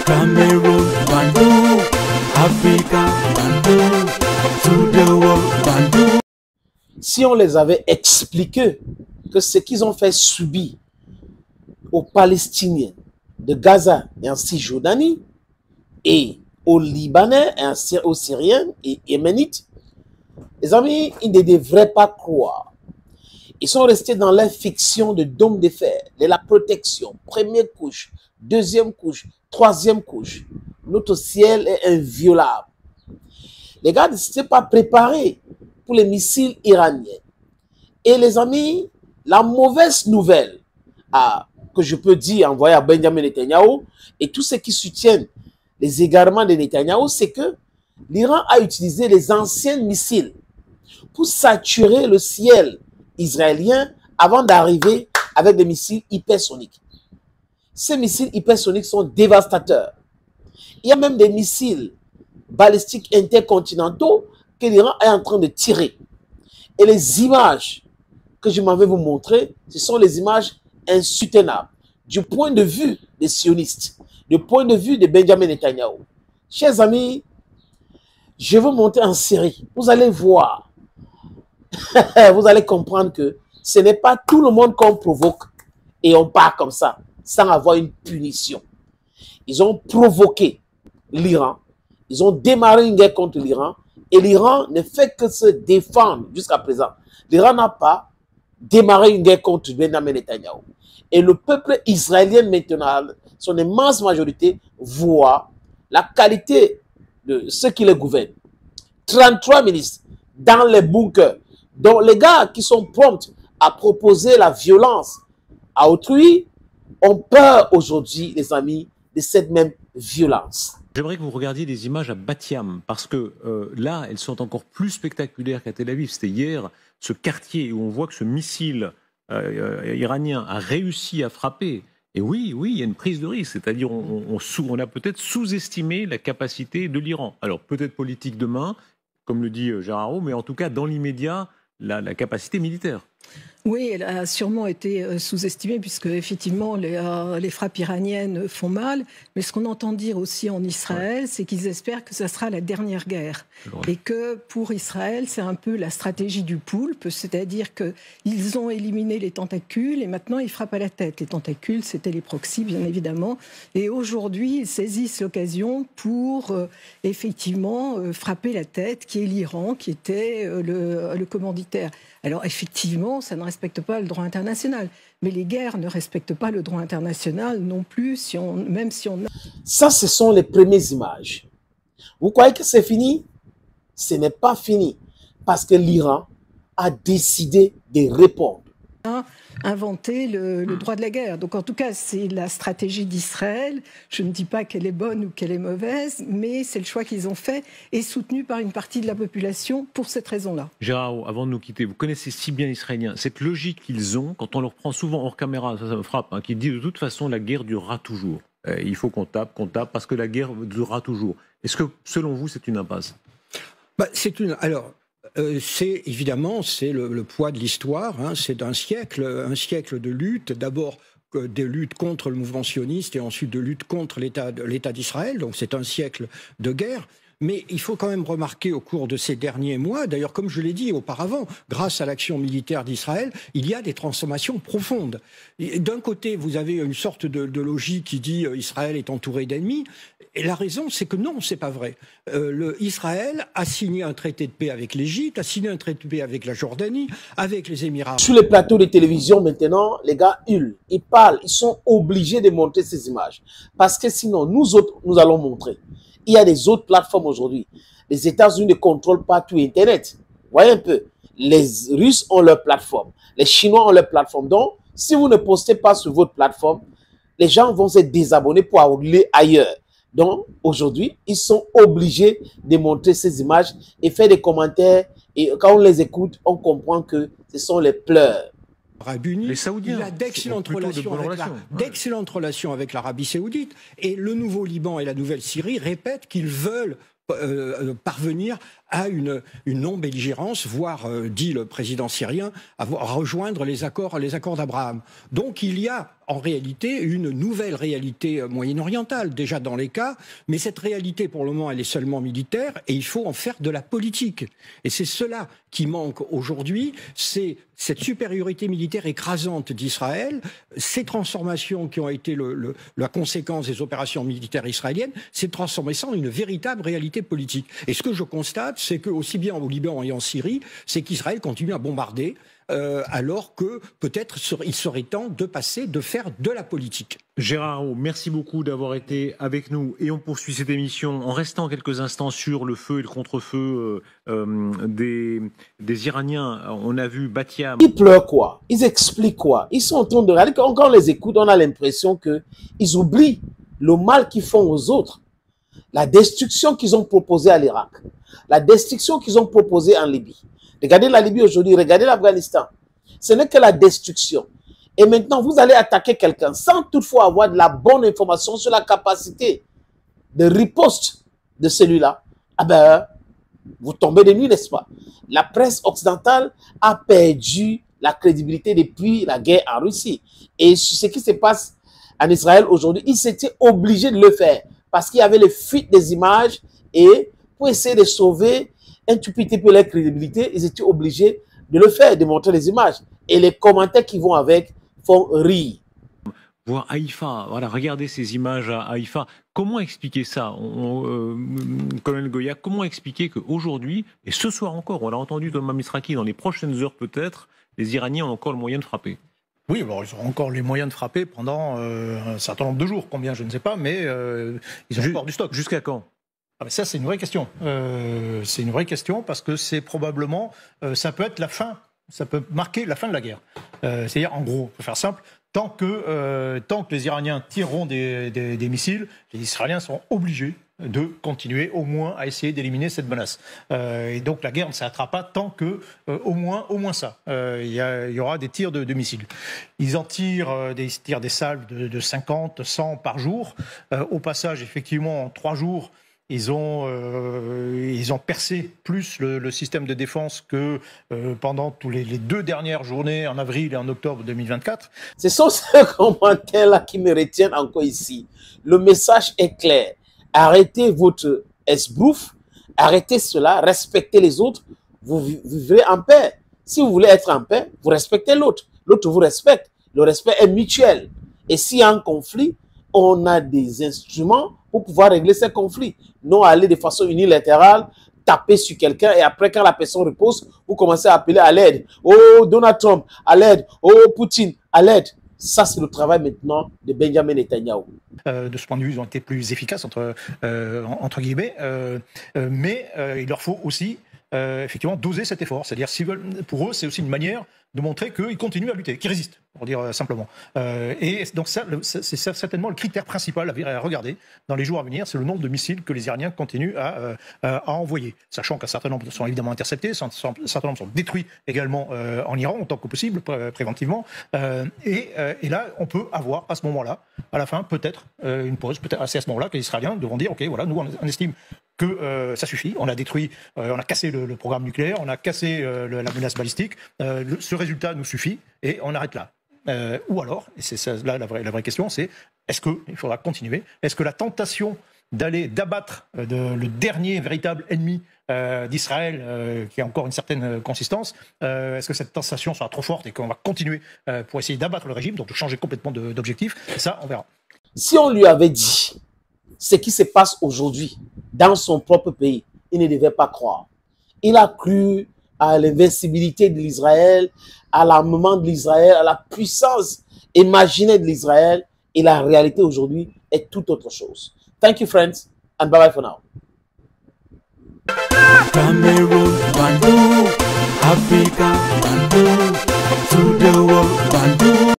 Cameroon, Bandung, Africa, Bandung, to the world, Bandung. Si on les avait expliqué que ce qu'ils ont fait subir aux Palestiniens de Gaza et en Cisjordanie et aux Libanais et aux Syriens et Yéménites, les amis, ils ne devraient pas croire. Ils sont restés dans leur fiction de dôme de fer, de la protection, première couche, deuxième couche, troisième couche. Notre ciel est inviolable. Les gars ne s'étaient pas préparés pour les missiles iraniens. Et les amis, la mauvaise nouvelle que je peux dire envoyer à Benjamin Netanyahu et tous ceux qui soutiennent les égarements de Netanyahu, c'est que l'Iran a utilisé les anciens missiles pour saturer le ciel israélien avant d'arriver avec des missiles hypersoniques. Ces missiles hypersoniques sont dévastateurs. Il y a même des missiles balistiques intercontinentaux que l'Iran est en train de tirer. Et les images que je m'en vais vous montrer, ce sont les images insoutenables du point de vue des sionistes, du point de vue de Benjamin Netanyahu. Chers amis, je vais vous montrer en série. Vous allez voir, vous allez comprendre que ce n'est pas tout le monde qu'on provoque et on part comme ça, sans avoir une punition. Ils ont provoqué l'Iran, ils ont démarré une guerre contre l'Iran, et l'Iran ne fait que se défendre jusqu'à présent. L'Iran n'a pas démarré une guerre contre Benjamin Netanyahu. Et le peuple israélien maintenant, son immense majorité, voit la qualité de ceux qui les gouvernent. 33 ministres dans les bunkers. Donc les gars qui sont prompts à proposer la violence à autrui ont peur aujourd'hui, les amis, de cette même violence. J'aimerais que vous regardiez des images à Bat-Yam, parce que là, elles sont encore plus spectaculaires qu'à Tel Aviv. C'était hier, ce quartier où on voit que ce missile iranien a réussi à frapper. Et oui, il y a une prise de risque, c'est-à-dire on a peut-être sous-estimé la capacité de l'Iran. Alors peut-être politique demain, comme le dit Gérard Araud, mais en tout cas, dans l'immédiat, la capacité militaire. Oui, elle a sûrement été sous-estimée puisque effectivement les frappes iraniennes font mal. Mais ce qu'on entend dire aussi en Israël, c'est qu'ils espèrent que ça sera la dernière guerre. Et que pour Israël, c'est un peu la stratégie du poulpe, c'est-à-dire qu'ils ont éliminé les tentacules et maintenant ils frappent à la tête. Les tentacules, c'était les proxys, bien évidemment. Et aujourd'hui, ils saisissent l'occasion pour effectivement frapper la tête, qui est l'Iran, qui était le commanditaire. Alors effectivement, ça ne respecte pas le droit international. Mais les guerres ne respectent pas le droit international non plus, même si on a... Ça, ce sont les premières images. Vous croyez que c'est fini? Ce n'est pas fini. Parce que l'Iran a décidé de répondre. Inventer le droit de la guerre. Donc en tout cas, c'est la stratégie d'Israël. Je ne dis pas qu'elle est bonne ou qu'elle est mauvaise, mais c'est le choix qu'ils ont fait et soutenu par une partie de la population pour cette raison-là. Gérard, avant de nous quitter, vous connaissez si bien l'Israélien, cette logique qu'ils ont, quand on leur prend souvent hors caméra, ça me frappe, qui dit de toute façon la guerre durera toujours. Il faut qu'on tape, parce que la guerre durera toujours. Est-ce que, selon vous, c'est une impasse? Alors, c'est évidemment le poids de l'histoire, hein, c'est un siècle de lutte, d'abord de lutte contre le mouvement sioniste et ensuite de lutte contre l'État d'Israël, donc c'est un siècle de guerre. Mais il faut quand même remarquer au cours de ces derniers mois, d'ailleurs comme je l'ai dit auparavant, grâce à l'action militaire d'Israël, il y a des transformations profondes. D'un côté, vous avez une sorte de logique qui dit Israël est entouré d'ennemis, et la raison c'est que non, c'est pas vrai. Israël a signé un traité de paix avec l'Égypte, a signé un traité de paix avec la Jordanie, avec les Émirats. Sur les plateaux de télévision maintenant, les gars hurlent, ils parlent, ils sont obligés de montrer ces images. Parce que sinon, nous autres, nous allons montrer. Il y a des autres plateformes aujourd'hui. Les États-Unis ne contrôlent pas tout Internet. Vous voyez un peu. Les Russes ont leur plateforme. Les Chinois ont leur plateforme. Donc, si vous ne postez pas sur votre plateforme, les gens vont se désabonner pour aller ailleurs. Donc, aujourd'hui, ils sont obligés de montrer ces images et faire des commentaires. Et quand on les écoute, on comprend que ce sont les pleurs. Les Saoudiens, il a d'excellentes relations avec l'Arabie saoudite. Et le nouveau Liban et la nouvelle Syrie répètent qu'ils veulent parvenir à une non-belligérance, voire, dit le président syrien, à rejoindre les accords d'Abraham. Donc il y a en réalité une nouvelle réalité moyen-orientale, déjà dans les cas, mais cette réalité, pour le moment, elle est seulement militaire, et il faut en faire de la politique. Et c'est cela qui manque aujourd'hui, c'est cette supériorité militaire écrasante d'Israël, ces transformations qui ont été la conséquence des opérations militaires israéliennes, c'est transformé ça en une véritable réalité politique. Et ce que je constate, c'est que aussi bien au Liban et en Syrie, c'est qu'Israël continue à bombarder, alors que peut-être il serait temps de faire de la politique. Gérard Araud, merci beaucoup d'avoir été avec nous et on poursuit cette émission en restant quelques instants sur le feu et le contre-feu des Iraniens. On a vu Batiam. Ils pleurent quoi? Ils expliquent quoi? Ils sont en train de regarder. Quand on les écoute, on a l'impression qu'ils oublient le mal qu'ils font aux autres. La destruction qu'ils ont proposée à l'Irak. La destruction qu'ils ont proposée en Libye. Regardez la Libye aujourd'hui, regardez l'Afghanistan. Ce n'est que la destruction. Et maintenant, vous allez attaquer quelqu'un sans toutefois avoir de la bonne information sur la capacité de riposte de celui-là. Ah ben, vous tombez de nuit, n'est-ce pas? La presse occidentale a perdu la crédibilité depuis la guerre en Russie. Et ce qui se passe en Israël aujourd'hui, ils étaient obligés de le faire parce qu'il y avait les fuites des images et pour essayer de sauver un tout petit peu leur crédibilité, ils étaient obligés de le faire, de montrer les images. Et les commentaires qui vont avec font rire. Voir Haïfa, voilà, regardez ces images à Haïfa. Comment expliquer ça, Colonel Goya, comment expliquer qu'aujourd'hui, et ce soir encore, on l'a entendu Thomas Misraki, dans les prochaines heures peut-être, les Iraniens ont encore le moyen de frapper? Oui, bon, ils auront encore les moyens de frapper pendant un certain nombre de jours, combien je ne sais pas, mais ils ont encore du stock. Jusqu'à quand? Ah ben ça, c'est une vraie question. C'est une vraie question parce que c'est probablement, ça peut être la fin, ça peut marquer la fin de la guerre. C'est-à-dire, en gros, pour faire simple, tant que les Iraniens tireront des missiles, les Israéliens seront obligés de continuer au moins à essayer d'éliminer cette menace. Et donc la guerre ne s'arrêtera pas tant que au moins ça. Il y aura des tirs de missiles. Ils en tirent des salves de 50, 100 par jour. Au passage, effectivement, en 3 jours, ils ont percé plus le système de défense que pendant tous les 2 dernières journées en avril et en octobre 2024. Ce sont ces commentaires-là qui me retiennent encore ici. Le message est clair. Arrêtez votre esbrouf, arrêtez cela, respectez les autres, vous vivrez en paix. Si vous voulez être en paix, vous respectez l'autre. L'autre vous respecte. Le respect est mutuel. Et s'il y a un conflit, on a des instruments pour pouvoir régler ces conflits. Non aller de façon unilatérale, taper sur quelqu'un et après quand la personne repose, vous commencez à appeler à l'aide. Oh Donald Trump, à l'aide. Oh Poutine, à l'aide. Ça, c'est le travail maintenant de Benjamin Netanyahu. De ce point de vue, ils ont été plus efficaces, entre guillemets, mais il leur faut aussi effectivement doser cet effort. C'est-à-dire, pour eux, c'est aussi une manière de montrer qu'ils continuent à lutter, qu'ils résistent, pour dire simplement. Et donc ça, c'est certainement le critère principal à regarder dans les jours à venir, c'est le nombre de missiles que les Iraniens continuent à envoyer. Sachant qu'un certain nombre sont évidemment interceptés, un certain nombre sont détruits également en Iran, autant que possible, préventivement. Et là, on peut avoir, à ce moment-là, à la fin, peut-être une pause. C'est à ce moment-là que les Israéliens devront dire, OK, voilà, nous, on estime que ça suffit, on a détruit, on a cassé le programme nucléaire, on a cassé la menace balistique, ce résultat nous suffit et on arrête là. Ou alors, et c'est ça, là la vraie question, c'est est-ce qu'il faudra continuer? Est-ce que la tentation d'abattre le dernier véritable ennemi d'Israël, qui a encore une certaine consistance, est-ce que cette tentation sera trop forte et qu'on va continuer pour essayer d'abattre le régime, donc de changer complètement d'objectif? Ça, on verra. Si on lui avait dit ce qui se passe aujourd'hui dans son propre pays, il ne devait pas croire. Il a cru à l'invincibilité de l'Israël, à l'armement de l'Israël, à la puissance imaginée de l'Israël, et la réalité aujourd'hui est tout autre chose. Thank you, friends, and bye-bye for now. Cameroon, Bandung, Africa, Bandung, to the world, Bandung.